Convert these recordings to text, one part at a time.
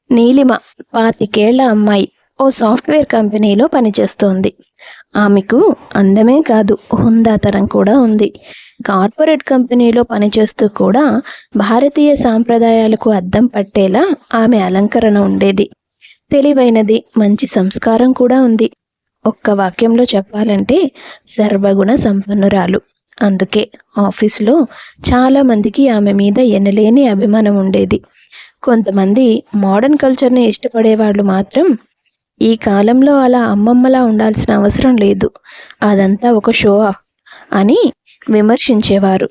నీలిమ 25 అమ్మాయి ఓ సాఫ్ట్వేర్ కంపెనీలో పనిచేస్తోంది. ఆమెకు అందమే కాదు, హుందాతనం కూడా ఉంది. కార్పొరేట్ కంపెనీలో పనిచేస్తూ కూడా భారతీయ సాంప్రదాయాలకు అద్దం పట్టేలా ఆమె అలంకరణ ఉండేది. తెలివైనది, మంచి సంస్కారం కూడా ఉంది. ఒక్క వాక్యంలో చెప్పాలంటే సర్వగుణ సంపన్నురాలు. అందుకే ఆఫీసులో చాలామందికి ఆమె మీద ఎనలేని అభిమానం ఉండేది. కొంతమంది మోడర్న్ కల్చర్ని ఇష్టపడేవాళ్ళు మాత్రం ఈ కాలంలో అలా అమ్మమ్మలా ఉండాల్సిన అవసరం లేదు, అదంతా ఒక షో ఆఫ్ అని విమర్శించేవారు.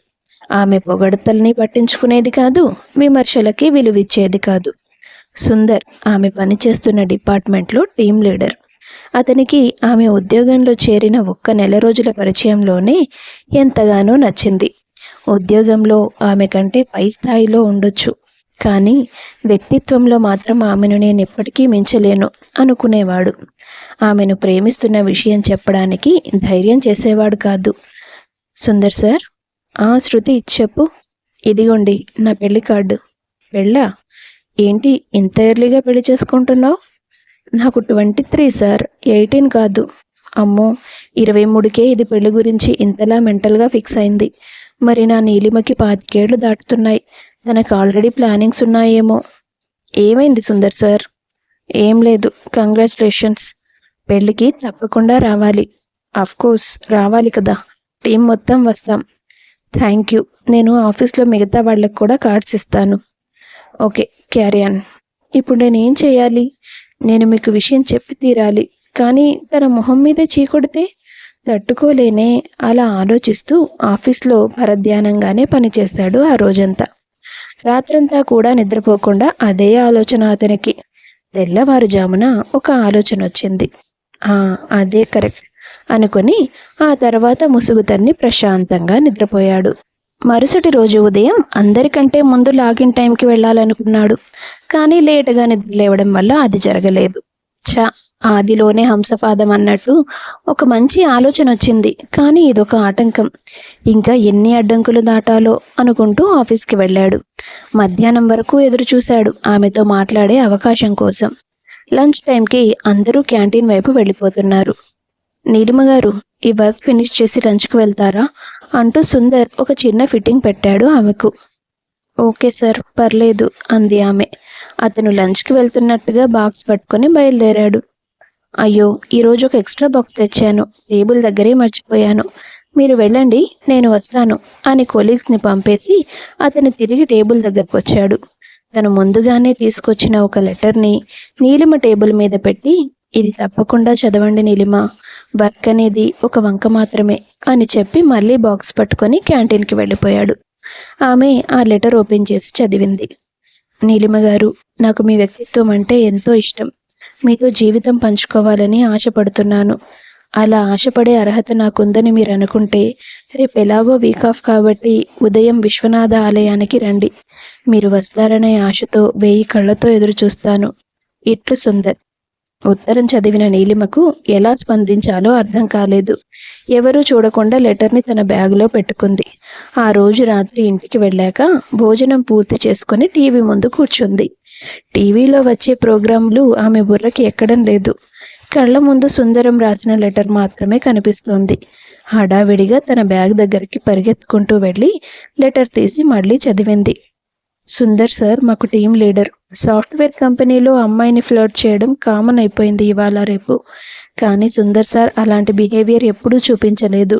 ఆమె పొగడతల్ని పట్టించుకునేది కాదు, విమర్శలకి విలువిచ్చేది కాదు. సుందర్ ఆమె పనిచేస్తున్న డిపార్ట్మెంట్లో టీం లీడర్. అతనికి ఆమె ఉద్యోగంలో చేరిన ఒక్క నెల రోజుల పరిచయంలోనే ఎంతగానో నచ్చింది. ఉద్యోగంలో ఆమె కంటే పై స్థాయిలో ఉండొచ్చు, కానీ వ్యక్తిత్వంలో మాత్రం ఆమెను నేను ఎప్పటికీ మించలేను అనుకునేవాడు. ఆమెను ప్రేమిస్తున్న విషయం చెప్పడానికి ధైర్యం చేసేవాడు కాదు. సుందర్ సార్, శృతి చెప్పు. ఇదిగోండి నా పెళ్లి కార్డు. పెళ్ళా? ఏంటి ఇంత ఎర్లీగా పెళ్లి చేసుకుంటున్నావు? నాకు 23 సార్, 18 కాదు. అమ్మో, 23కే ఇది పెళ్లి గురించి ఇంతలా మెంటల్గా ఫిక్స్ అయింది. మరి నా నీలిమకి 25 ఏళ్ళు దాటుతున్నాయి. తనకు ఆల్రెడీ ప్లానింగ్స్ ఉన్నాయేమో. ఏమైంది సుందర్ సార్? ఏం లేదు, కంగ్రాచులేషన్స్. పెళ్ళికి తప్పకుండా రావాలి. కోర్స్ రావాలి కదా, టీం మొత్తం వస్తాం. Thank you. నేను ఆఫీస్లో మిగతా వాళ్ళకి కూడా కార్డ్స్ ఇస్తాను. Okay, carry on. ఇప్పుడు నేనేం చేయాలి? నేను మీకు విషయం చెప్పి తీరాలి, కానీ తన మొహం మీదే చీకొడితే తట్టుకోలేనే. అలా ఆలోచిస్తూ ఆఫీస్లో పరధ్యానంగానే పనిచేశాడు ఆ రోజంతా. రాత్రంతా కూడా నిద్రపోకుండా అదే ఆలోచన అతనికి. తెల్లవారుజామున ఒక ఆలోచన వచ్చింది. అదే కరెక్ట్ అనుకొని ఆ తర్వాత ముసుగుతన్ని ప్రశాంతంగా నిద్రపోయాడు. మరుసటి రోజు ఉదయం అందరికంటే ముందు లాగిన్ టైంకి వెళ్ళాలనుకున్నాడు, కానీ లేటుగా నిద్ర లేవడం వల్ల అది జరగలేదు. ఆదిలోనే హంసపాదం అన్నట్టు ఒక మంచి ఆలోచన వచ్చింది, కానీ ఇదొక ఆటంకం. ఇంకా ఎన్ని అడ్డంకులు దాటాలో అనుకుంటూ ఆఫీస్కి వెళ్ళాడు. మధ్యాహ్నం వరకు ఎదురు చూశాడు ఆమెతో మాట్లాడే అవకాశం కోసం. లంచ్ టైంకి అందరూ క్యాంటీన్ వైపు వెళ్ళిపోతున్నారు. నీలిమ గారు, ఈ వర్క్ ఫినిష్ చేసి లంచ్కి వెళ్తారా అంటూ సుందర్ ఒక చిన్న ఫిట్టింగ్ పెట్టాడు ఆమెకు. ఓకే సార్, పర్లేదు అంది ఆమె. అతను లంచ్కి వెళ్తున్నట్టుగా బాక్స్ పట్టుకొని బయలుదేరాడు. అయ్యో, ఈరోజు ఒక ఎక్స్ట్రా బాక్స్ తెచ్చాను, టేబుల్ దగ్గరే మర్చిపోయాను, మీరు వెళ్ళండి, నేను వస్తాను అని కొలీగ్స్ని పంపేసి అతను తిరిగి టేబుల్ దగ్గరకు వచ్చాడు. తను ముందుగానే తీసుకొచ్చిన ఒక లెటర్ని నీలిమ టేబుల్ మీద పెట్టి, ఇది తప్పకుండా చదవండి నీలిమ, వర్క్ అనేది ఒక వంక మాత్రమే అని చెప్పి మళ్ళీ బాక్స్ పట్టుకొని క్యాంటీన్కి వెళ్ళిపోయాడు. ఆమె ఆ లెటర్ ఓపెన్ చేసి చదివింది. నీలిమ గారు, నాకు మీ వ్యక్తిత్వం అంటే ఎంతో ఇష్టం. మీతో జీవితం పంచుకోవాలని ఆశపడుతున్నాను. అలా ఆశపడే అర్హత నాకుందని మీరు అనుకుంటే రేపు ఎలాగో వీక్ ఆఫ్ కాబట్టి ఉదయం విశ్వనాథ ఆలయానికి రండి. మీరు వస్తారనే ఆశతో 1000 కళ్ళతో ఎదురు చూస్తాను. ఇట్లు సుందర్. ఉత్తరం చదివిన నీలిమకు ఎలా స్పందించాలో అర్థం కాలేదు. ఎవరూ చూడకుండా లెటర్ని తన బ్యాగులో పెట్టుకుంది. ఆ రోజు రాత్రి ఇంటికి వెళ్ళాక భోజనం పూర్తి చేసుకుని టీవీ ముందు కూర్చుంది. టీవీలో వచ్చే ప్రోగ్రాంలు ఆమె బుర్రకి ఎక్కడం లేదు. కళ్ళ ముందు సుందరం రాసిన లెటర్ మాత్రమే కనిపిస్తోంది. హడావిడిగా తన బ్యాగ్ దగ్గరికి పరిగెత్తుకుంటూ వెళ్ళి లెటర్ తీసి మళ్ళీ చదివింది. సుందర్ సార్ మాకు టీం లీడర్. సాఫ్ట్వేర్ కంపెనీలో అమ్మాయిని ఫ్లర్ట్ చేయడం కామన్ అయిపోయింది ఇవాళ రేపు. కానీ సుందర్ సార్ అలాంటి బిహేవియర్ ఎప్పుడూ చూపించలేదు.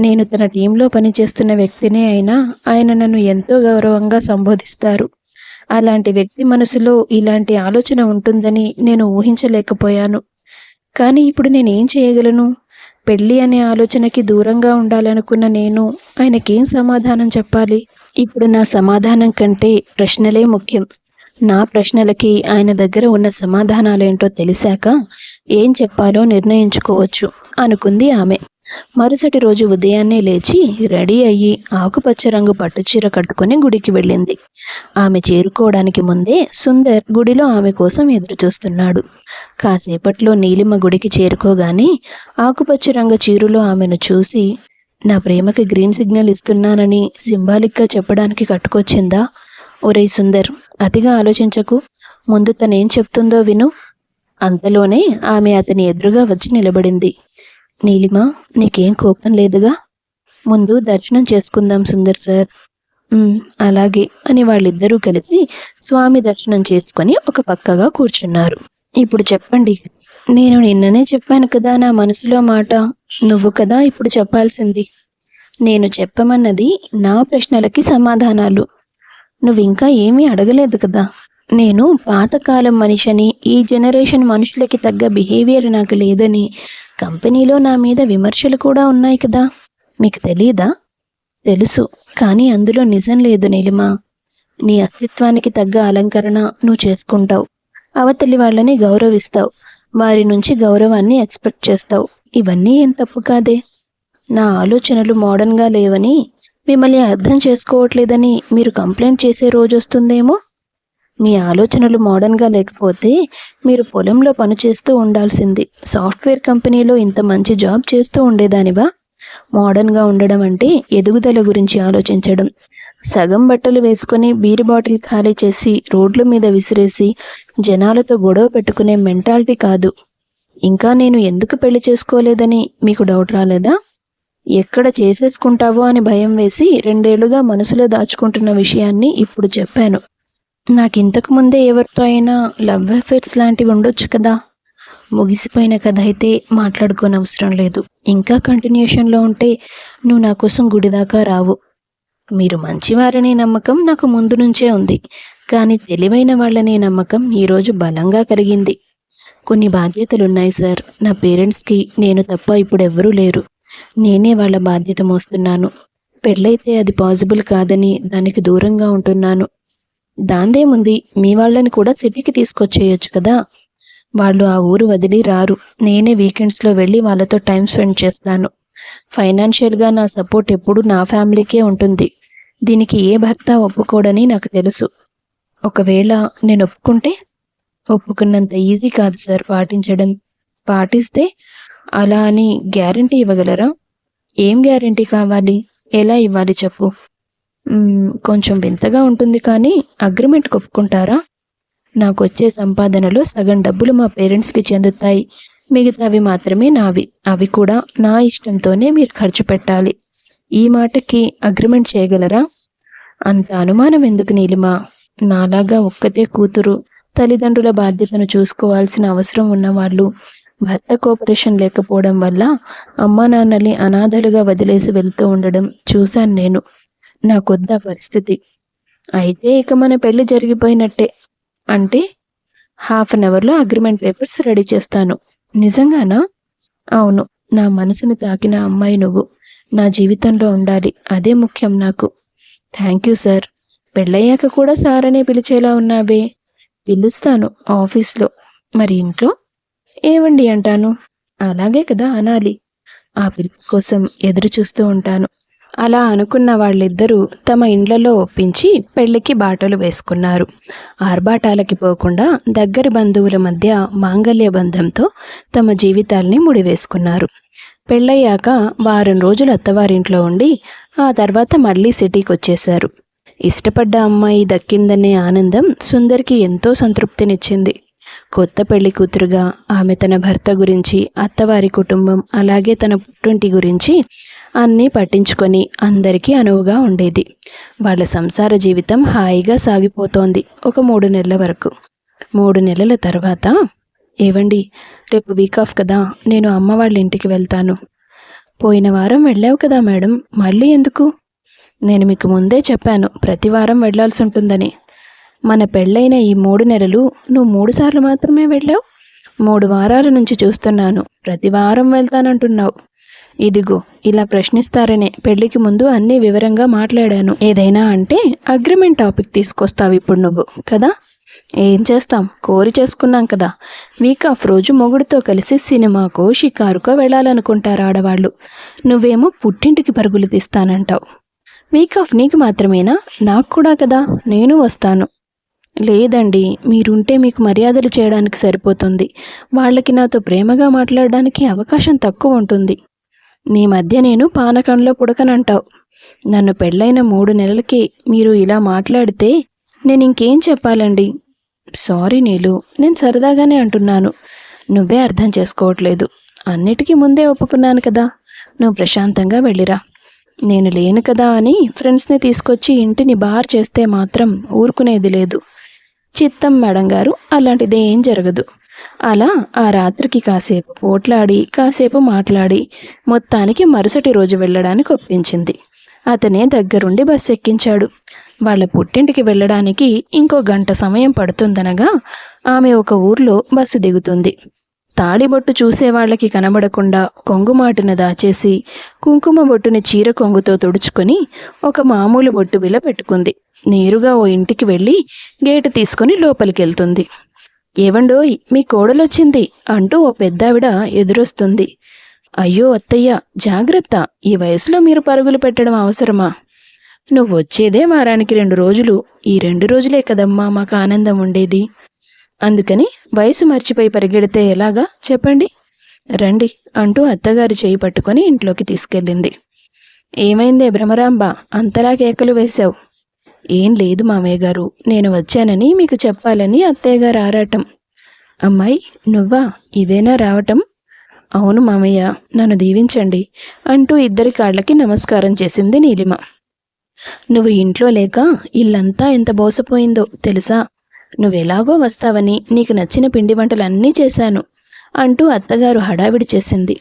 నేను తన టీంలో పనిచేస్తున్న వ్యక్తినే అయినా ఆయన నన్ను ఎంతో గౌరవంగా సంబోధిస్తారు. అలాంటి వ్యక్తి మనసులో ఇలాంటి ఆలోచన ఉంటుందని నేను ఊహించలేకపోయాను. కానీ ఇప్పుడు నేనేం చేయగలను? పెళ్ళి అనే ఆలోచనకి దూరంగా ఉండాలనుకున్న నేను ఆయనకేం సమాధానం చెప్పాలి? ఇప్పుడు నా సమాధానం కంటే ప్రశ్నలే ముఖ్యం. నా ప్రశ్నలకి ఆయన దగ్గర ఉన్న సమాధానాలేంటో తెలిసాక ఏం చెప్పాలో నిర్ణయించుకోవచ్చు అనుకుంది ఆమె. మరుసటి రోజు ఉదయాన్నే లేచి రెడీ అయ్యి ఆకుపచ్చ రంగు పట్టుచీర కట్టుకుని గుడికి వెళ్ళింది. ఆమె చేరుకోవడానికి ముందే సుందర్ గుడిలో ఆమె కోసం ఎదురు చూస్తున్నాడు. కాసేపట్లో నీలిమ గుడికి చేరుకోగానే ఆకుపచ్చ రంగు చీరలో ఆమెను చూసి, నా ప్రేమకి గ్రీన్ సిగ్నల్ ఇస్తున్నానని సింబాలిక్గా చెప్పడానికి కట్టుకొచ్చిందా? ఒరేయ్ సుందర్, అతిగా ఆలోచించకు. ముందు తనేం చెప్తుందో విను. అంతలోనే ఆమె అతని ఎదురుగా వచ్చి నిలబడింది. నీలిమ, నీకేం కోపం లేదుగా? ముందు దర్శనం చేసుకుందాం సుందర్ సార్. అలాగే అని వాళ్ళిద్దరూ కలిసి స్వామి దర్శనం చేసుకొని ఒక పక్కగా కూర్చున్నారు. ఇప్పుడు చెప్పండి. నేను నిన్ననే చెప్పాను కదా నా మనసులో మాట. నువ్వు కదా ఇప్పుడు చెప్పాల్సింది. నేను చెప్పమన్నది నా ప్రశ్నలకి సమాధానాలు. నువ్వింకా ఏమీ అడగలేదు కదా. నేను పాతకాలం మనిషిని, ఈ జనరేషన్ మనుషులకి తగ్గ బిహేవియర్ నాకు లేదని కంపెనీలో నా మీద విమర్శలు కూడా ఉన్నాయి కదా. మీకు తెలీదా? తెలుసు, కానీ అందులో నిజం లేదు నీలిమ. నీ అస్తిత్వానికి తగ్గ అలంకరణ నువ్వు చేసుకుంటావు. అవతలి వాళ్ళని గౌరవిస్తావు. వారి నుంచి గౌరవాన్ని ఎక్స్పెక్ట్ చేస్తావు. ఇవన్నీ ఏం తప్పు కాదే. నా ఆలోచనలు మోడర్న్గా లేవని, మిమ్మల్ని అర్థం చేసుకోవట్లేదని మీరు కంప్లైంట్ చేసే రోజు వస్తుందేమో. మీ ఆలోచనలు మోడర్న్గా లేకపోతే మీరు పొలంలో పనిచేస్తూ ఉండాల్సింది. సాఫ్ట్వేర్ కంపెనీలో ఇంత మంచి జాబ్ చేస్తూ ఉండేదానివా? మోడర్న్గా ఉండడం అంటే ఎదుగుదల గురించి ఆలోచించడం. సగం బట్టలు వేసుకొని బీర్ బాటిల్ ఖాళీ చేసి రోడ్ల మీద విసిరేసి జనాలతో గొడవ పెట్టుకునే మెంటాలిటీ కాదు. ఇంకా నేను ఎందుకు పెళ్లి చేసుకోలేదని మీకు డౌట్ రాలేదా? ఎక్కడ చేసేసుకుంటావో అని భయం వేసి 2 ఏళ్లుగా మనసులో దాచుకుంటున్న విషయాన్ని ఇప్పుడు చెప్పాను. నాకింతకు ముందే ఎవరితో అయినా లవ్ అఫేర్స్ లాంటివి ఉండొచ్చు కదా. ముగిసిపోయిన కథ అయితే మాట్లాడుకోనవసరం లేదు. ఇంకా కంటిన్యూషన్లో ఉంటే నువ్వు నా కోసం గుడి దాకా రావు. మీరు మంచివారనే నమ్మకం నాకు ముందు నుంచే ఉంది, కానీ తెలివైన వాళ్ళనే నమ్మకం ఈరోజు బలంగా కలిగింది. కొన్ని బాధ్యతలున్నాయి సార్. నా పేరెంట్స్కి నేను తప్ప ఇప్పుడు ఎవ్వరూ లేరు. నేనే వాళ్ళ బాధ్యత మోస్తున్నాను. పెళ్ళైతే అది పాసిబుల్ కాదని దానికి దూరంగా ఉంటున్నాను. దాందేముంది, మీ వాళ్ళని కూడా సిటీకి తీసుకొచ్చేయచ్చు కదా. వాళ్ళు ఆ ఊరు వదిలి రారు. నేనే వీకెండ్స్లో వెళ్ళి వాళ్ళతో టైం స్పెండ్ చేస్తాను. ఫైనాన్షియల్గా నా సపోర్ట్ ఎప్పుడు నా ఫ్యామిలీకే ఉంటుంది. దీనికి ఏ భర్త ఒప్పుకోడని నాకు తెలుసు. ఒకవేళ నేను ఒప్పుకున్నంత ఈజీ కాదు సార్ పాటించడం. పాటిస్తే అలా అని గ్యారంటీ ఇవ్వగలరా? ఏం గ్యారంటీ కావాలి? ఎలా ఇవ్వాలి చెప్పు. కొంచెం వింతగా ఉంటుంది, కానీ అగ్రిమెంట్కి ఒప్పుకుంటారా? నాకు వచ్చే సంపాదనలో సగం డబ్బులు మా పేరెంట్స్కి చెందుతాయి. మిగతావి మాత్రమే నావి. అవి కూడా నా ఇష్టంతోనే మీరు ఖర్చు పెట్టాలి. ఈ మాటకి అగ్రిమెంట్ చేయగలరా? అంత అనుమానం ఎందుకు నీలిమా? నాలాగా ఒక్కతే కూతురు, తల్లిదండ్రుల బాధ్యతను చూసుకోవాల్సిన అవసరం ఉన్నవాళ్ళు, భర్త కోఆపరేషన్ లేకపోవడం వల్ల అమ్మా నాన్నల్ని అనాథలుగా వదిలేసి వెళ్తూ ఉండడం చూశాను నేను. నాకొద్దా పరిస్థితి. అయితే ఇక మన పెళ్లి జరిగిపోయినట్టే. అంటే ½ అన్ అవర్లో అగ్రిమెంట్ పేపర్స్ రెడీ చేస్తాను. నిజంగానా? అవును. నా మనసును తాకిన అమ్మాయి నువ్వు నా జీవితంలో ఉండాలి. అదే ముఖ్యం నాకు. Thank you sir. పెళ్ళయ్యాక కూడా సార్ అనే పిలిచేలా ఉన్నావే. పిలుస్తాను ఆఫీస్లో. మరి ఇంట్లో ఏవండి అంటాను. అలాగే కదా అనాలి. ఆ పిలుపు కోసం ఎదురు చూస్తూ ఉంటాను. అలా అనుకున్న వాళ్ళిద్దరూ తమ ఇండ్లలో ఒప్పించి పెళ్లికి బాటలు వేసుకున్నారు. ఆర్భాటాలకి పోకుండా దగ్గరి బంధువుల మధ్య మాంగళ్య బంధంతో తమ జీవితాల్ని ముడివేసుకున్నారు. పెళ్ళయ్యాక వారం రోజులు అత్తవారింట్లో ఉండి ఆ తర్వాత మళ్ళీ సిటీకి వచ్చేశారు. ఇష్టపడ్డ అమ్మాయి దక్కిందనే ఆనందం సుందర్కి ఎంతో సంతృప్తినిచ్చింది. కొత్త పెళ్లి కూతురుగా ఆమె తన భర్త గురించి, అత్తవారి కుటుంబం, అలాగే తన పుట్టింటి గురించి అన్నీ పట్టించుకొని అందరికీ అనువుగా ఉండేది. వాళ్ళ సంసార జీవితం హాయిగా సాగిపోతోంది ఒక 3 నెలల వరకు. 3 నెలల తర్వాత, ఏవండి రేపు వీక్ ఆఫ్ కదా, నేను అమ్మ వాళ్ళ ఇంటికి వెళ్తాను. పోయిన వారం వెళ్ళావు కదా మేడం, మళ్ళీ ఎందుకు? నేను మీకు ముందే చెప్పాను ప్రతి వారం వెళ్లాల్సి ఉంటుందని. మన పెళ్ళైన ఈ 3 నెలలు నువ్వు 3 సార్లు మాత్రమే వెళ్ళావు. 3 వారాల నుంచి చూస్తున్నాను ప్రతి వారం వెళ్తానంటున్నావు. ఇదిగో ఇలా ప్రశ్నిస్తారనే పెళ్లికి ముందు అన్నీ వివరంగా మాట్లాడాను. ఏదైనా అంటే అగ్రిమెంట్ టాపిక్ తీసుకొస్తావు ఇప్పుడు నువ్వు కదా. ఏం చేస్తాం, కోరి చేసుకున్నాం కదా. వీక్ ఆఫ్ రోజు మొగుడితో కలిసి సినిమాకో షికారుకో వెళ్ళాలనుకుంటారు ఆడవాళ్ళు. నువ్వేమో పుట్టింటికి పరుగులు తీస్తానంటావు. వీక్ ఆఫ్ నీకు మాత్రమేనా? నాకు కూడా కదా, నేను వస్తాను. లేదండి, మీరుంటే మీకు మర్యాదలు చేయడానికి సరిపోతుంది. వాళ్ళకి నాతో ప్రేమగా మాట్లాడడానికి అవకాశం తక్కువ ఉంటుంది. మీ మధ్య నేను పానకంలో పుడకనంటావు. నన్ను పెళ్ళైన 3 నెలలకి మీరు ఇలా మాట్లాడితే నేను ఇంకేం చెప్పాలండి? సారీ నీలు, నేను సరదాగానే అంటున్నాను. నువ్వే అర్థం చేసుకోవట్లేదు. అన్నిటికీ ముందే ఒప్పుకున్నాను కదా. నువ్వు ప్రశాంతంగా వెళ్ళిరా. నేను లేను కదా అని ఫ్రెండ్స్ని తీసుకొచ్చి ఇంటిని బార్ చేస్తే మాత్రం ఊరుకునేది లేదు. చిత్తం మేడం గారు, అలాంటిదేం జరగదు. అలా ఆ రాత్రికి కాసేపు పోట్లాడి కాసేపు మాట్లాడి మొత్తానికి మరుసటి రోజు వెళ్ళడానికి ఒప్పించింది. అతనే దగ్గరుండి బస్సు ఎక్కించాడు. వాళ్ళ పుట్టింటికి వెళ్ళడానికి ఇంకో గంట సమయం పడుతుందనగా ఆమె ఒక ఊర్లో బస్సు దిగుతుంది. తాళిబొట్టు చూసేవాళ్లకి కనబడకుండా కొంగుమాటున దాచేసి కుంకుమ బొట్టుని చీర కొంగుతో తుడుచుకొని ఒక మామూలు బొట్టు బిల్ల పెట్టుకుంది. నేరుగా ఓ ఇంటికి వెళ్ళి గేటు తీసుకుని లోపలికెళ్తుంది. ఏవండోయ్, మీ కోడలొచ్చింది అంటూ ఓ పెద్దావిడ ఎదురొస్తుంది. అయ్యో అత్తయ్య, జాగ్రత్త, ఈ వయసులో మీరు పరుగులు పెట్టడం అవసరమా? నువ్వు వచ్చేదే వారానికి 2 రోజులు. ఈ 2 రోజులే కదమ్మా మాకు ఆనందం ఉండేది. అందుకని వయసు మర్చిపోయి పరిగెడితే ఎలాగా చెప్పండి. రండి అంటూ అత్తగారి చేయి పట్టుకొని ఇంట్లోకి తీసుకెళ్ళింది. ఏమైందే భ్రమరాంబ, అంతలా కేకలు వేశావు? ఏం లేదు మామయ్య గారు, నేను వచ్చానని మీకు చెప్పాలని అత్తయ్య గారు ఆరాటం. అమ్మాయి నువ్వా? ఇదేనా రావటం? అవును మామయ్య, నన్ను దీవించండి అంటూ ఇద్దరి కాళ్ళకి నమస్కారం చేసింది నీలిమ. నువ్వు ఇంట్లో లేక ఇల్లంతా ఎంత బోసపోయిందో తెలుసా? నువ్వెలాగో వస్తావని నీకు నచ్చిన పిండి వంటలన్నీ చేశాను అంటూ అత్తగారు హడావిడి చేసింది.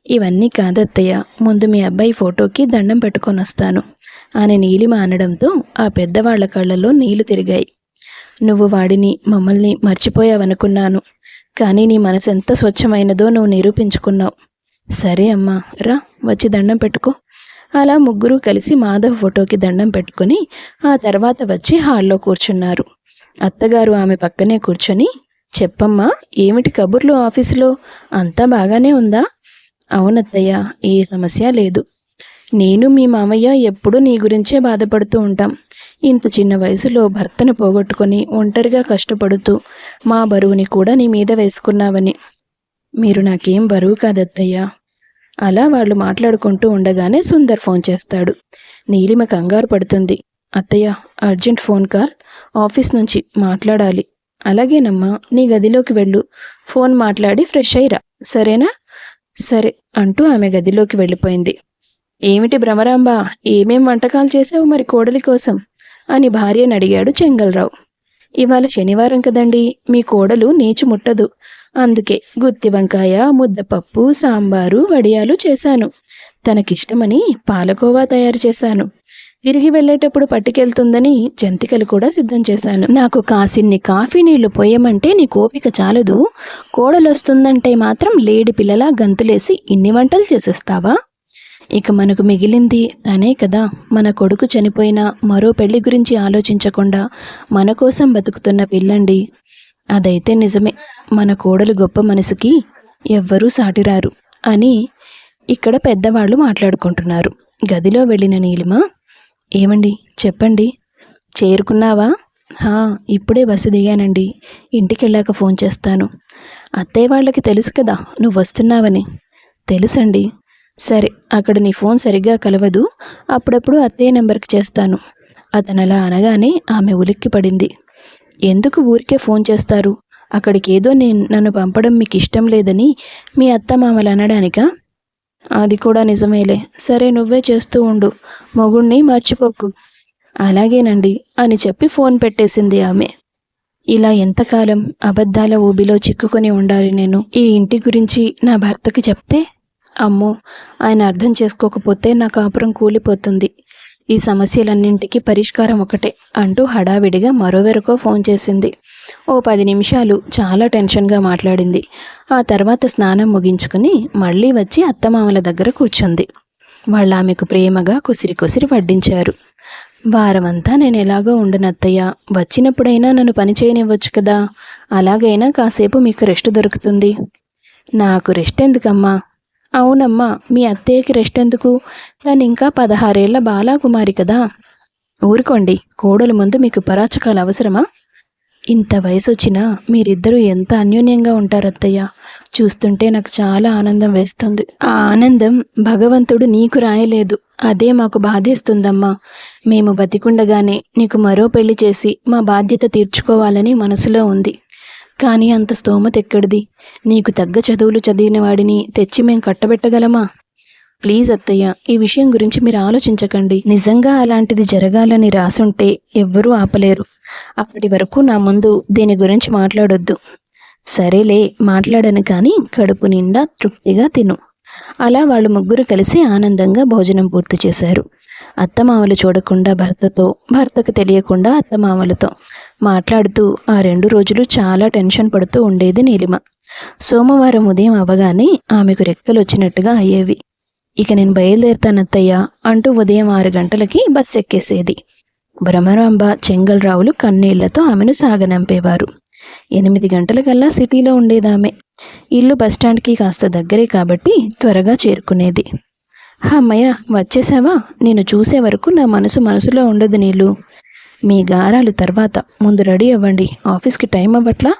ఇవన్నీ కాదత్తయ్య, ముందు మీ అబ్బాయి ఫోటోకి దండం పెట్టుకొని వస్తాను అని నీలిమ అనడంతో ఆ పెద్దవాళ్ల కళ్ళల్లో నీళ్లు తిరిగాయి. నువ్వు వాడిని మమ్మల్ని మర్చిపోయావనుకున్నాను, కానీ నీ మనసు ఎంత స్వచ్ఛమైనదో నువ్వు నిరూపించుకున్నావు. సరే అమ్మా, రా వచ్చి దండం పెట్టుకో. అలా ముగ్గురు కలిసి మాధవ్ ఫోటోకి దండం పెట్టుకుని ఆ తర్వాత వచ్చి హాల్లో కూర్చున్నారు. అత్తగారు ఆమె పక్కనే కూర్చొని, చెప్పమ్మా, ఏమిటి కబుర్లు ఆఫీసులో? అంతా బాగానే ఉందా? అవునత్తయ్య, ఏ సమస్య లేదు. నేను మీ మామయ్య ఎప్పుడూ నీ గురించే బాధపడుతూ ఉంటాం. ఇంత చిన్న వయసులో భర్తను పోగొట్టుకొని ఒంటరిగా కష్టపడుతూ మా బరువుని కూడా నీ మీద వేసుకున్నావని. మీరు నాకేం బరువు కాదత్తయ్యా. అలా వాళ్ళు మాట్లాడుకుంటూ ఉండగానే సుందర్ ఫోన్ చేస్తాడు. నీలిమ కంగారు పడుతుంది. అత్తయ్య, అర్జెంట్ ఫోన్ కాల్, ఆఫీస్ నుంచి మాట్లాడాలి. అలాగేనమ్మా, నీ గదిలోకి వెళ్ళు, ఫోన్ మాట్లాడి ఫ్రెష్ అయ్యిరా, సరేనా? సరే అంటూ ఆమె గదిలోకి వెళ్ళిపోయింది. ఏమిటి భ్రమరాంబ, ఏమేం వంటకాలు చేసావు మరి కోడలి కోసం అని భార్యని అడిగాడు చెంగల్రావు. ఇవాళ శనివారం కదండి, మీ కోడలు నీచు ముట్టదు, అందుకే గుత్తి వంకాయ, ముద్దపప్పు, సాంబారు, వడియాలు చేశాను. తనకిష్టమని పాలకోవా తయారు చేశాను. తిరిగి వెళ్ళేటప్పుడు పట్టుకెళ్తుందని జంతికలు కూడా సిద్ధం చేశాను. నాకు కాసిన్ని కాఫీ నీళ్లు పోయమంటే నీ కోపిక చాలదు, కోడలొస్తుందంటే మాత్రం లేడి పిల్లలా గంతులేసి ఇన్ని వంటలు చేసేస్తావా? ఇక మనకు మిగిలింది తనే కదా. మన కొడుకు చనిపోయినా మరో పెళ్లి గురించి ఆలోచించకుండా మన కోసం బతుకుతున్న పిల్లండి. అదైతే నిజమే, మన కోడలు గొప్ప మనసుకి ఎవ్వరూ సాటిరారు అని ఇక్కడ పెద్దవాళ్ళు మాట్లాడుకుంటున్నారు. గదిలో వెళ్ళిన నీలిమ, ఏమండి చెప్పండి, చేరుకున్నావా? ఇప్పుడే బస్సు దిగానండి, ఇంటికెళ్ళాక ఫోన్ చేస్తాను. అత్తయ్య వాళ్ళకి తెలుసు కదా నువ్వు వస్తున్నావని. తెలుసండి. సరే, అక్కడ నీ ఫోన్ సరిగ్గా కలవదు, అప్పుడప్పుడు అత్తయ్య నెంబర్కి చేస్తాను. అతనలా అనగానే ఆమె ఉలిక్కి పడింది. ఎందుకు ఊరికే ఫోన్ చేస్తారు? అక్కడికి ఏదో నన్ను పంపడం మీకు ఇష్టం లేదని మీ అత్తమామలు అనడానికా? అది కూడా నిజమేలే. సరే, నువ్వే చేస్తూ ఉండు, మొగుణ్ణి మర్చిపోకు. అలాగేనండి అని చెప్పి ఫోన్ పెట్టేసింది ఆమె. ఇలా ఎంతకాలం అబద్ధాల ఊబిలో చిక్కుకొని ఉండాలి నేను? ఈ ఇంటి గురించి నా భర్తకి చెప్తే, అమ్మో, ఆయన అర్థం చేసుకోకపోతే నా కాపురం కూలిపోతుంది. ఈ సమస్యలన్నింటికి పరిష్కారం ఒకటే అంటూ హడావిడిగా మరోవెరకో ఫోన్ చేసింది. ఓ 10 నిమిషాలు చాలా టెన్షన్గా మాట్లాడింది. ఆ తర్వాత స్నానం ముగించుకుని మళ్ళీ వచ్చి అత్తమామల దగ్గర కూర్చుంది. వాళ్ళు ఆమెకు ప్రేమగా కుసిరి కుసిరి వడ్డించారు. వారమంతా నేను ఎలాగో ఉండనత్తయ్య, వచ్చినప్పుడైనా నన్ను పని చేయనివ్వచ్చు కదా, అలాగైనా కాసేపు మీకు రెస్ట్ దొరుకుతుంది. నాకు రెస్ట్ ఎందుకమ్మా? అవునమ్మా, మీ అత్తయ్యకి రెస్ట్ ఎందుకు? కానీ ఇంకా 16 ఏళ్ల బాలాకుమారి కదా. ఊరుకోండి, కోడలు ముందు మీకు పరాచకాలు అవసరమా? ఇంత వయసు వచ్చినా మీరిద్దరూ ఎంత అన్యోన్యంగా ఉంటారత్తయ్య. చూస్తుంటే నాకు చాలా ఆనందం వేస్తుంది. ఆ ఆనందం భగవంతుడు నీకు రాయలేదు. అదే మాకు బాధేస్తుందమ్మా. మేము బతికుండగానే నీకు మరో పెళ్లి చేసి మా బాధ్యత తీర్చుకోవాలని మనసులో ఉంది. కానీ అంత స్తోమత ఎక్కడిది? నీకు తగ్గ చదువులు చదివిన వాడిని తెచ్చి మేం కట్టబెట్టగలమా? ప్లీజ్ అత్తయ్య, ఈ విషయం గురించి మీరు ఆలోచించకండి. నిజంగా అలాంటిది జరగాలని రాసుంటే ఎవ్వరూ ఆపలేరు. అప్పటి వరకు నా ముందు దీని గురించి మాట్లాడొద్దు. సరేలే, మాట్లాడను, కానీ కడుపు నిండా తృప్తిగా తిను. అలా వాళ్ళు ముగ్గురు కలిసి ఆనందంగా భోజనం పూర్తి చేశారు. అత్తమామలు చూడకుండా భర్తతో, భర్తకు తెలియకుండా అత్తమామలతో మాట్లాడుతూ ఆ 2 రోజులు చాలా టెన్షన్ పడుతూ ఉండేది నీలిమ. సోమవారం ఉదయం అవ్వగానే ఆమెకు రెక్కలు వచ్చినట్టుగా అయ్యేవి. ఇక నేను బయలుదేరుతానత్తయ్య అంటూ ఉదయం 6 గంటలకి బస్సు ఎక్కేసేది. భ్రమరాంబ, చెంగల్రావులు కన్నీళ్లతో ఆమెను సాగనంపేవారు. 8 గంటలకల్లా సిటీలో ఉండేదామె. ఇల్లు బస్టాండ్కి కాస్త దగ్గరే కాబట్టి త్వరగా చేరుకునేది. అమ్మయ్య, వచ్చేసావా? నేను చూసే వరకు నా మనసులో ఉండదు నీళ్ళు. మీ గారాలు తర్వాత, ముందు రెడీ అవ్వండి, ఆఫీస్కి టైం అవ్వట్లా.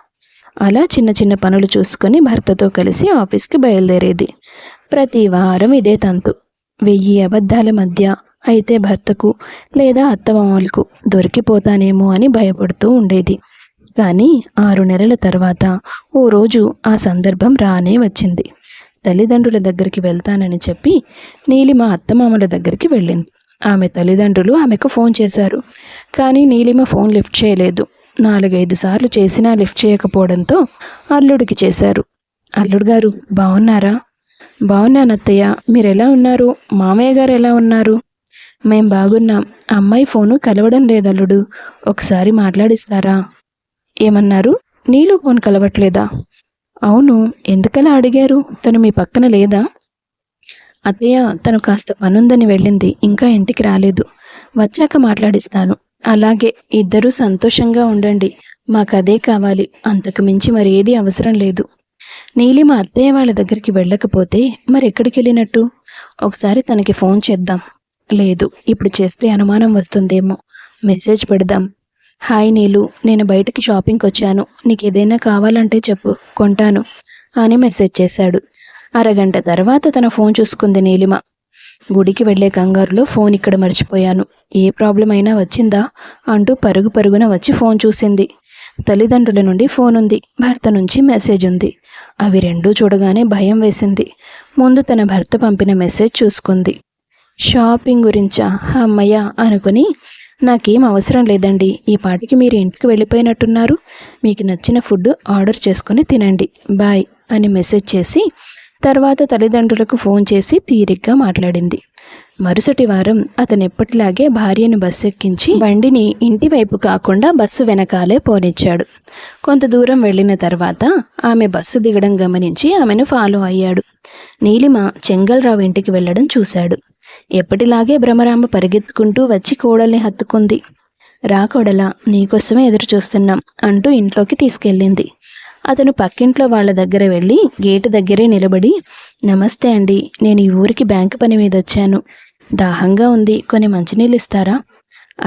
అలా చిన్న చిన్న పనులు చూసుకొని భర్తతో కలిసి ఆఫీస్కి బయలుదేరేది. ప్రతి వారం ఇదే తంతు. 1000 అబద్ధాల మధ్య అయితే భర్తకు లేదా అత్తమామలకు దొరికిపోతానేమో అని భయపడుతూ ఉండేది. కానీ 6 నెలల తర్వాత ఓ రోజు ఆ సందర్భం రానే వచ్చింది. తల్లిదండ్రుల దగ్గరికి వెళ్తానని చెప్పి నీలిమ అత్తమామల దగ్గరికి వెళ్ళింది. ఆమె తల్లిదండ్రులు ఆమెకు ఫోన్ చేశారు. కానీ నీలిమ ఫోన్ లిఫ్ట్ చేయలేదు. 4-5 సార్లు చేసినా లిఫ్ట్ చేయకపోవడంతో అల్లుడికి చేశారు. అల్లుడు గారు బాగున్నారా? బాగున్నానత్తయ్య, మీరు ఎలా ఉన్నారు? మామయ్య గారు ఎలా ఉన్నారు? మేం బాగున్నాం. అమ్మాయి ఫోను కలవడం లేదల్లుడు, ఒకసారి మాట్లాడిస్తారా? ఏమన్నారు? నీళ్ళు ఫోన్ కలవట్లేదా? అవును, ఎందుకలా అడిగారు? తను మీ పక్కన లేదా? అత్తయ్య, తను కాస్త పనుందని వెళ్ళింది, ఇంకా ఇంటికి రాలేదు. వచ్చాక మాట్లాడిస్తాను. అలాగే, ఇద్దరూ సంతోషంగా ఉండండి. మాకదే కావాలి, అంతకు మించి మరేది అవసరం లేదు. నీలిమ అత్తయ్య వాళ్ళ దగ్గరికి వెళ్ళకపోతే మరెక్కడికి వెళ్ళినట్టు? ఒకసారి తనకి ఫోన్ చేద్దాం. లేదు, ఇప్పుడు చేస్తే అనుమానం వస్తుందేమో. మెసేజ్ పెడదాం. హాయ్ నీలు, నేను బయటకి షాపింగ్కి వచ్చాను, నీకు ఏదైనా కావాలంటే చెప్పు, కొంటాను అని మెసేజ్ చేశాడు. అరగంట తర్వాత తన ఫోన్ చూసుకుంది నీలిమ. గుడికి వెళ్లే కంగారులో ఫోన్ ఇక్కడ మర్చిపోయాను, ఏ ప్రాబ్లం అయినా వచ్చిందా అంటూ పరుగు పరుగున వచ్చి ఫోన్ చూసింది. తల్లిదండ్రుల నుండి ఫోన్ ఉంది, భర్త నుంచి మెసేజ్ ఉంది. అవి రెండూ చూడగానే భయం వేసింది. ముందు తన భర్త పంపిన మెసేజ్ చూసుకుంది. షాపింగ్ గురించా? అమ్మయ్య అనుకుని, నాకేం అవసరం లేదండి, ఈ పాటికి మీరు ఇంటికి వెళ్ళిపోయినట్టున్నారు, మీకు నచ్చిన ఫుడ్ ఆర్డర్ చేసుకొని తినండి, బాయ్ అని మెసేజ్ చేసి తర్వాత తల్లిదండ్రులకు ఫోన్ చేసి తీరిగ్గా మాట్లాడింది. మరుసటి వారం అతను ఎప్పటిలాగే భార్యను బస్సు ఎక్కించి బండిని ఇంటి వైపు కాకుండా బస్సు వెనకాలే పోనిచ్చాడు. కొంత దూరం వెళ్ళిన తర్వాత ఆమె బస్సు దిగడం గమనించి ఆమెను ఫాలో అయ్యాడు. నీలిమ చెంగల్రావు ఇంటికి వెళ్ళడం చూశాడు. ఎప్పటిలాగే భ్రమరాంబ పరిగెత్తుకుంటూ వచ్చి కోడల్ని హత్తుకుంది. రా కోడలా, నీకోసమే ఎదురు చూస్తున్నాం అంటూ ఇంట్లోకి తీసుకెళ్ళింది. అతను పక్కింట్లో వాళ్ళ దగ్గర వెళ్ళి గేటు దగ్గరే నిలబడి, నమస్తే అండి, నేను ఈ ఊరికి బ్యాంకు పని మీద వచ్చాను, దాహంగా ఉంది, కొన్ని మంచినీళ్ళు ఇస్తారా?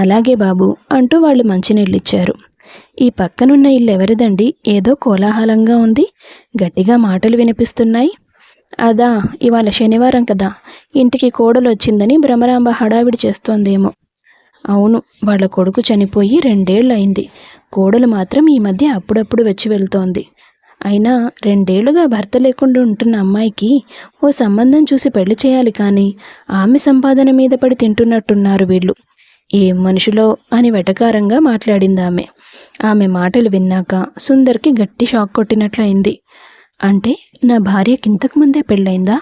అలాగే బాబు అంటూ వాళ్ళు మంచినీళ్ళు ఇచ్చారు. ఈ పక్కనున్న ఇల్లు ఎవరిదండి? ఏదో కోలాహలంగా ఉంది, గట్టిగా మాటలు వినిపిస్తున్నాయి. అదా, ఇవాళ శనివారం కదా, ఇంటికి కోడలు వచ్చిందని భ్రమరాంబ హడావిడి చేస్తోందేమో. అవును, వాళ్ళ కొడుకు చనిపోయి 2 ఏళ్ళు అయింది. కోడలు మాత్రం ఈ మధ్య అప్పుడప్పుడు వచ్చి వెళ్తోంది. అయినా 2 ఏళ్లుగా భర్త లేకుండా ఉంటున్న అమ్మాయికి ఓ సంబంధం చూసి పెళ్లి చేయాలి, కానీ ఆమె సంపాదన మీద పడి తింటున్నట్టున్నారు వీళ్ళు. ఏం మనుషులో అని వెటకారంగా మాట్లాడిందామె. ఆమె మాటలు విన్నాక సుందర్కి గట్టి షాక్ కొట్టినట్లయింది. అంటే నా భార్యకి ఇంతకుముందే పెళ్ళయిందా?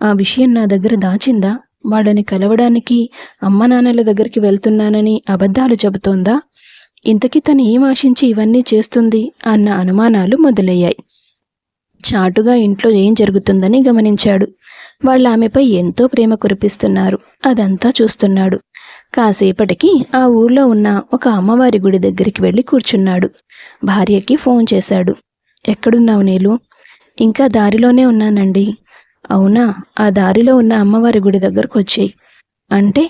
ఆ విషయం నా దగ్గర దాచిందా? వాళ్ళని కలవడానికి అమ్మ నాన్నల దగ్గరికి వెళ్తున్నానని అబద్ధాలు చెబుతోందా? ఇంతకీ తను ఏం ఆశించి ఇవన్నీ చేస్తుంది అన్న అనుమానాలు మొదలయ్యాయి. చాటుగా ఇంట్లో ఏం జరుగుతుందని గమనించాడు. వాళ్ళు ఆమెపై ఎంతో ప్రేమ కురిపిస్తున్నారు, అదంతా చూస్తున్నాడు. కాసేపటికి ఆ ఊర్లో ఉన్న ఒక అమ్మవారి గుడి దగ్గరికి వెళ్ళి కూర్చున్నాడు. భార్యకి ఫోన్ చేశాడు. ఎక్కడున్నావు నీలు? ఇంకా దారిలోనే ఉన్నానండి. అవునా, ఆ దారిలో ఉన్న అమ్మవారి గుడి దగ్గరకు వచ్చేయి. అంటే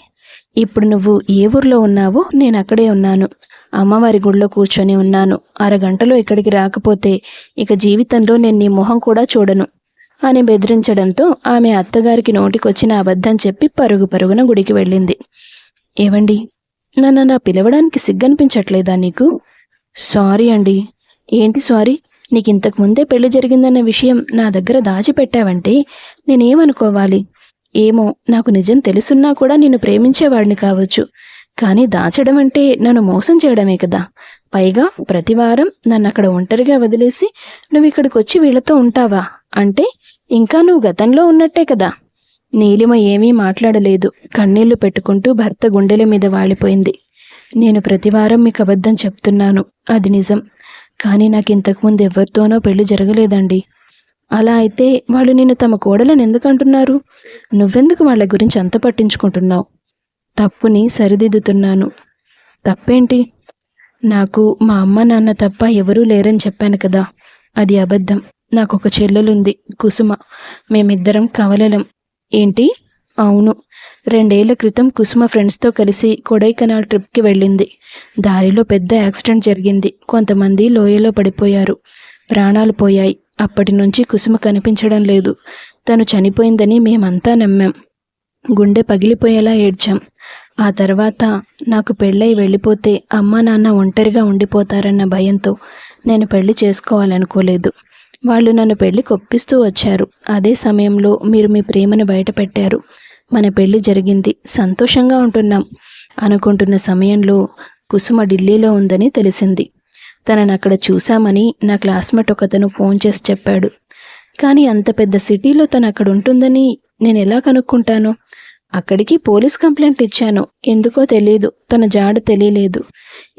ఇప్పుడు నువ్వు ఏ ఊర్లో ఉన్నావో నేను అక్కడే ఉన్నాను. అమ్మవారి గుడిలో కూర్చొని ఉన్నాను. అరగంటలో ఇక్కడికి రాకపోతే ఇక జీవితంలో నేను నీ మొహం కూడా చూడను అని బెదిరించడంతో ఆమె అత్తగారికి నోటికొచ్చిన అబద్ధం చెప్పి పరుగు పరుగున గుడికి వెళ్ళింది. ఏవండి, నన్ను నా పిలవడానికి సిగ్గనిపించట్లేదా నీకు? సారీ అండి. ఏంటి సారీ? నీకు ఇంతకు ముందే పెళ్లి జరిగిందన్న విషయం నా దగ్గర దాచిపెట్టావంటే నేనేమనుకోవాలి? ఏమో, నాకు నిజం తెలుసున్నా కూడా నిన్ను ప్రేమించేవాడిని కావచ్చు, కానీ దాచడం అంటే నన్ను మోసం చేయడమే కదా. పైగా ప్రతివారం నన్ను అక్కడ ఒంటరిగా వదిలేసి నువ్వు ఇక్కడికి వచ్చి వీళ్ళతో ఉంటావా? అంటే ఇంకా నువ్వు గతంలో ఉన్నట్టే కదా. నీలిమ ఏమీ మాట్లాడలేదు. కన్నీళ్లు పెట్టుకుంటూ భర్త గుండెల మీద వాలిపోయింది. నేను ప్రతివారం మీకు అబద్ధం చెప్తున్నాను, అది నిజం. కానీ నాకు ఇంతకుముందు ఎవరితోనో పెళ్లి జరగలేదండి. అలా అయితే వాళ్ళు నిన్ను తమ కోడలను ఎందుకు అంటున్నారు? నువ్వెందుకు వాళ్ళ గురించి అంత పట్టించుకుంటున్నావు? తప్పుని సరిదిద్దుతున్నాను. తప్పేంటి? నాకు మా అమ్మ నాన్న తప్ప ఎవరూ లేరని చెప్పాను కదా, అది అబద్ధం. నాకు ఒక చెల్లెలుంది, కుసుమ. మేమిద్దరం కవలలం. ఏంటి? అవును. 2 ఏళ్ల క్రితం కుసుమ ఫ్రెండ్స్తో కలిసి కొడైకెనాల్ ట్రిప్కి వెళ్ళింది. దారిలో పెద్ద యాక్సిడెంట్ జరిగింది. కొంతమంది లోయలో పడిపోయారు, ప్రాణాలు పోయాయి. అప్పటి నుంచి కుసుమ కనిపించడం లేదు. తను చనిపోయిందని మేమంతా నమ్మాం. గుండె పగిలిపోయేలా ఏడ్చాం. ఆ తర్వాత నాకు పెళ్ళై వెళ్ళిపోతే అమ్మా నాన్న ఒంటరిగా ఉండిపోతారన్న భయంతో నేను పెళ్లి చేసుకోవాలనుకోలేదు. వాళ్ళు నన్ను పెళ్లికి ఒప్పిస్తూ వచ్చారు. అదే సమయంలో మీరు మీ ప్రేమను బయట పెట్టారు. మన పెళ్లి జరిగింది, సంతోషంగా ఉంటున్నాం అనుకుంటున్న సమయంలో కుసుమ ఢిల్లీలో ఉందని తెలిసింది. తనను అక్కడ చూశామని నా క్లాస్మేట్ ఒకతను ఫోన్ చేసి చెప్పాడు. కానీ అంత పెద్ద సిటీలో తను అక్కడ ఉంటుందని నేను ఎలా కనుక్కుంటాను? అక్కడికి పోలీస్ కంప్లైంట్ ఇచ్చాను. ఎందుకో తెలీదు, తన జాడ తెలియలేదు.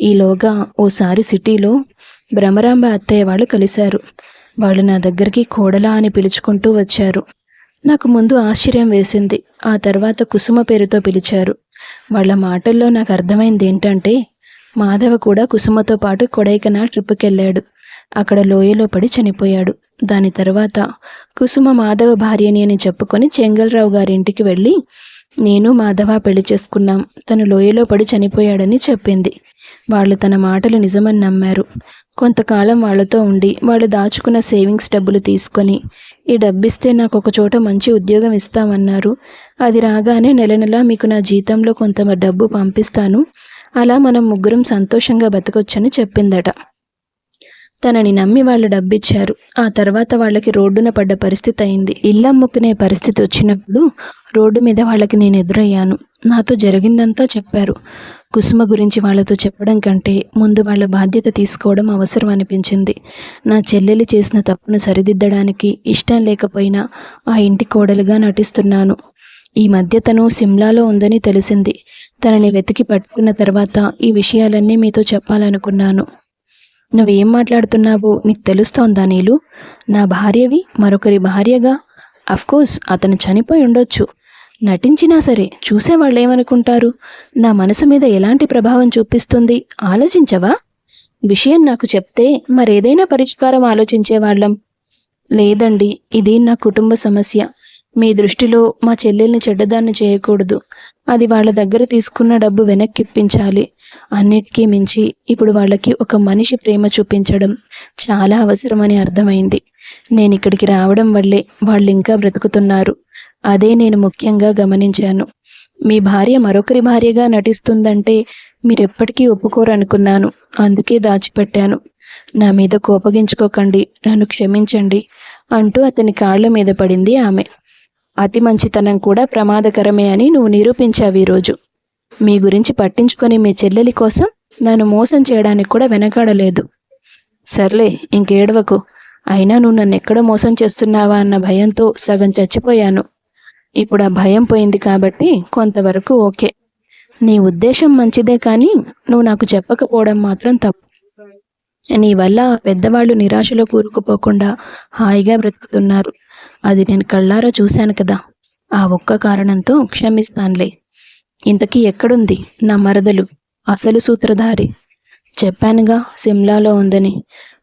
ఈలోగా ఓసారి సిటీలో భ్రమరాంబ అత్తయ్య వాళ్ళు కలిశారు. వాళ్ళు నా దగ్గరికి కోడలా అని పిలుచుకుంటూ వచ్చారు. నాకు ముందు ఆశ్చర్యం వేసింది. ఆ తర్వాత కుసుమ పేరుతో పిలిచారు. వాళ్ళ మాటల్లో నాకు అర్థమైంది ఏంటంటే, మాధవ కూడా కుసుమతో పాటు కొడైకెనాల్ ట్రిప్కి వెళ్ళాడు. అక్కడ లోయలో పడి చనిపోయాడు. దాని తర్వాత కుసుమ మాధవ భార్యని అని చెప్పుకొని చెంగల్రావు గారి ఇంటికి వెళ్ళి నేను మాధవ పెళ్లి చేసుకున్నాం, తను లోయలో పడి చనిపోయాడని చెప్పింది. వాళ్ళు తన మాటలు నిజమని నమ్మారు. కొంతకాలం వాళ్ళతో ఉండి వాళ్ళు దాచుకున్న సేవింగ్స్ డబ్బులు తీసుకొని, ఈ డబ్బిస్తే నాకు ఒక చోట మంచి ఉద్యోగం ఇస్తామన్నారు. అది రాగానే నెల నెలా మీకు నా జీతంలో కొంత డబ్బు పంపిస్తాను, అలా మనం ముగ్గురం సంతోషంగా బతకొచ్చని చెప్పిందట. తనని నమ్మి వాళ్ళు డబ్బిచ్చారు. ఆ తర్వాత వాళ్ళకి రోడ్డున పడ్డ పరిస్థితి అయింది. ఇల్లమ్ముకునే పరిస్థితి వచ్చినప్పుడు రోడ్డు మీద వాళ్ళకి నేను ఎదురయ్యాను. నాతో జరిగిందంతా చెప్పారు. కుసుమ గురించి వాళ్ళతో చెప్పడం కంటే ముందు వాళ్ళ బాధ్యత తీసుకోవడం అవసరం అనిపించింది. నా చెల్లెలి చేసిన తప్పును సరిదిద్దడానికి ఇష్టం లేకపోయినా ఆ ఇంటి కోడలుగా నటిస్తున్నాను. ఈ మధ్య తను సిమ్లాలో ఉందని తెలిసింది. తనని వెతికి పట్టుకున్న తర్వాత ఈ విషయాలన్నీ మీతో చెప్పాలనుకున్నాను. నువ్వేం మాట్లాడుతున్నావో నీకు తెలుస్తోందా నీలు? నా భార్యవి మరొకరి భార్యగా? అఫ్కోర్స్ అతను చనిపోయి ఉండొచ్చు, నటించినా సరే చూసేవాళ్ళు ఏమనుకుంటారు? నా మనసు మీద ఎలాంటి ప్రభావం చూపిస్తుంది ఆలోచించవా? విషయం నాకు చెప్తే మరేదైనా పరిష్కారం ఆలోచించేవాళ్ళం. లేదండి, ఇది నా కుటుంబ సమస్య. మీ దృష్టిలో మా చెల్లెల్ని చెడ్డదాన్ని చేయకూడదు. అది వాళ్ళ దగ్గర తీసుకున్న డబ్బు వెనక్కిప్పించాలి. అన్నిటికీ మించి ఇప్పుడు వాళ్ళకి ఒక మనిషి ప్రేమ చూపించడం చాలా అవసరమని అర్థమైంది. నేను ఇక్కడికి రావడం వల్లే వాళ్ళు ఇంకా బ్రతుకుతున్నారు. అదే నేను ముఖ్యంగా గమనించాను. మీ భార్య మరొకరి భార్యగా నటిస్తుందంటే మీరెప్పటికీ ఒప్పుకోరనుకున్నాను. అందుకే దాచిపెట్టాను. నా మీద కోపగించుకోకండి, నన్ను క్షమించండి అంటూ అతని కాళ్ల మీద పడింది ఆమె. అతి మంచితనం కూడా ప్రమాదకరమే అని నువ్వు నిరూపించావు ఈరోజు. మీ గురించి పట్టించుకొని మీ చెల్లెలి కోసం నన్ను మోసం చేయడానికి కూడా వెనకాడలేదు. సర్లే, ఇంకేడవకు. అయినా నువ్వు నన్ను ఎక్కడ మోసం చేస్తున్నావా అన్న భయంతో సగం చచ్చిపోయాను. ఇప్పుడు ఆ భయం పోయింది కాబట్టి కొంతవరకు ఓకే. నీ ఉద్దేశం మంచిదే, కానీ నువ్వు నాకు చెప్పకపోవడం మాత్రం తప్పు. నీ వల్ల పెద్దవాళ్ళు నిరాశలో కూరుకుపోకుండా హాయిగా బ్రతుకుతున్నారు. అది నేను కళ్ళారా చూశాను కదా. ఆ ఒక్క కారణంతో క్షమిస్తానులే. ఇంతకీ ఎక్కడుంది నా మరదలు, అసలు సూత్రధారి? చెప్పానుగా, సిమ్లాలో ఉందని.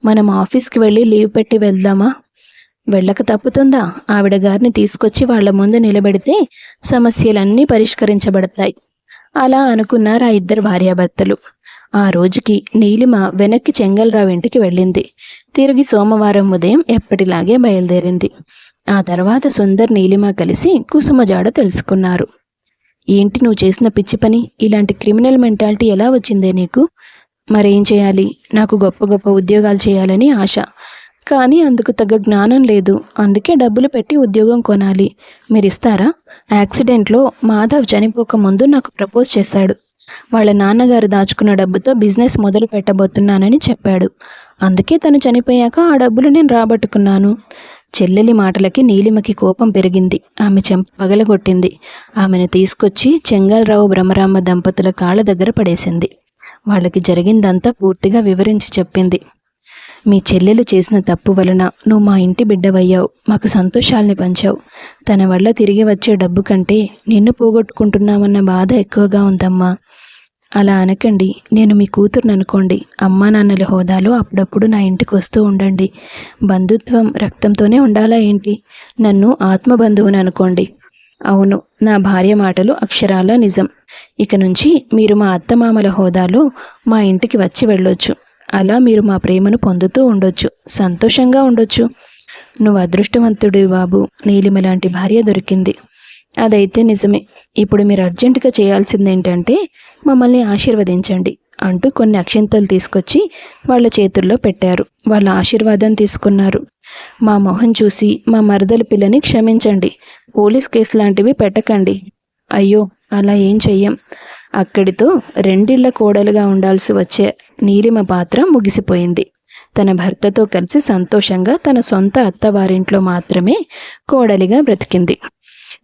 మనం ఆఫీస్కి వెళ్ళి లీవ్ పెట్టి వెళ్దామా? వెళ్ళక తప్పుతుందా? ఆవిడ గారిని తీసుకొచ్చి వాళ్ళ ముందు నిలబెడితే సమస్యలన్నీ పరిష్కరించబడతాయి. అలా అనుకున్నారు ఆ ఇద్దరు భార్యాభర్తలు. ఆ రోజుకి నీలిమ వెనక్కి చెంగల్రావు ఇంటికి వెళ్ళింది. తిరిగి సోమవారం ఉదయం ఎప్పటిలాగే బయలుదేరింది. ఆ తర్వాత సుందర్, నీలిమ కలిసి కుసుమ జాడ తెలుసుకున్నారు. ఏంటి నువ్వు చేసిన పిచ్చి పని? ఇలాంటి క్రిమినల్ మెంటాలిటీ ఎలా వచ్చిందే నీకు? మరేం చేయాలి? నాకు గొప్ప గొప్ప ఉద్యోగాలు చేయాలని ఆశ, కానీ అందుకు తగ్గ జ్ఞానం లేదు. అందుకే డబ్బులు పెట్టి ఉద్యోగం కొనాలి. మీరిస్తారా? యాక్సిడెంట్లో మాధవ్ చనిపోక ముందు నాకు ప్రపోజ్ చేశాడు. వాళ్ళ నాన్నగారు దాచుకున్న డబ్బుతో బిజినెస్ మొదలు పెట్టబోతున్నానని చెప్పాడు. అందుకే తను చనిపోయాక ఆ డబ్బులు నేను రాబట్టుకున్నాను. చెల్లెలి మాటలకి నీలిమకి కోపం పెరిగింది. ఆమె చెంప పగలగొట్టింది. ఆమెను తీసుకొచ్చి చెంగల్రావు బ్రహ్మరాంబ దంపతుల కాళ్ళ దగ్గర పడేసింది. వాళ్ళకి జరిగిందంతా పూర్తిగా వివరించి చెప్పింది. మీ చెల్లెలు చేసిన తప్పు వలన నువ్వు మా ఇంటి బిడ్డవయ్యావు. మాకు సంతోషాల్ని పంచావు. తన వల్ల తిరిగి వచ్చే డబ్బు కంటే నిన్ను పోగొట్టుకుంటున్నామన్న బాధ ఎక్కువగా ఉందమ్మా. అలా అనకండి. నేను మీ కూతురుని అనుకోండి. అమ్మా నాన్నల హోదాలో అప్పుడప్పుడు నా ఇంటికి వస్తూ ఉండండి. బంధుత్వం రక్తంతోనే ఉండాలా ఏంటి? నన్ను ఆత్మబంధువుని అనుకోండి. అవును, నా భార్య మాటలు అక్షరాల నిజం. ఇక నుంచి మీరు మా అత్తమామల హోదాలో మా ఇంటికి వచ్చి వెళ్ళొచ్చు. అలా మీరు మా ప్రేమను పొందుతూ ఉండొచ్చు, సంతోషంగా ఉండొచ్చు. నువ్వు అదృష్టవంతుడివి బాబు. నీలిమ లాంటి భార్య దొరికింది. అదైతే నిజమే. ఇప్పుడు మీరు అర్జెంటుగా చేయాల్సింది ఏంటంటే మమ్మల్ని ఆశీర్వదించండి అంటూ కొన్ని అక్షింతలు తీసుకొచ్చి వాళ్ళ చేతుల్లో పెట్టారు. వాళ్ళ ఆశీర్వాదం తీసుకున్నారు. మా మొహం చూసి మా మరదల పిల్లని క్షమించండి. పోలీస్ కేసు లాంటివి పెట్టకండి. అయ్యో, అలా ఏం చెయ్యం. అక్కడితో రెండిళ్ల కోడలుగా ఉండాల్సి వచ్చే నీలిమ పాత్ర ముగిసిపోయింది. తన భర్తతో కలిసి సంతోషంగా తన సొంత అత్తవారింట్లో మాత్రమే కోడలిగా బ్రతికింది.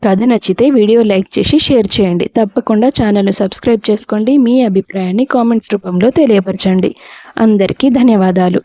కథ నచ్చితే వీడియో లైక్ చేసి షేర్ చేయండి. తప్పకుండా ఛానల్ను సబ్స్క్రైబ్ చేసుకోండి. మీ అభిప్రాయాన్ని కామెంట్స్ రూపంలో తెలియపరచండి. అందరికీ ధన్యవాదాలు.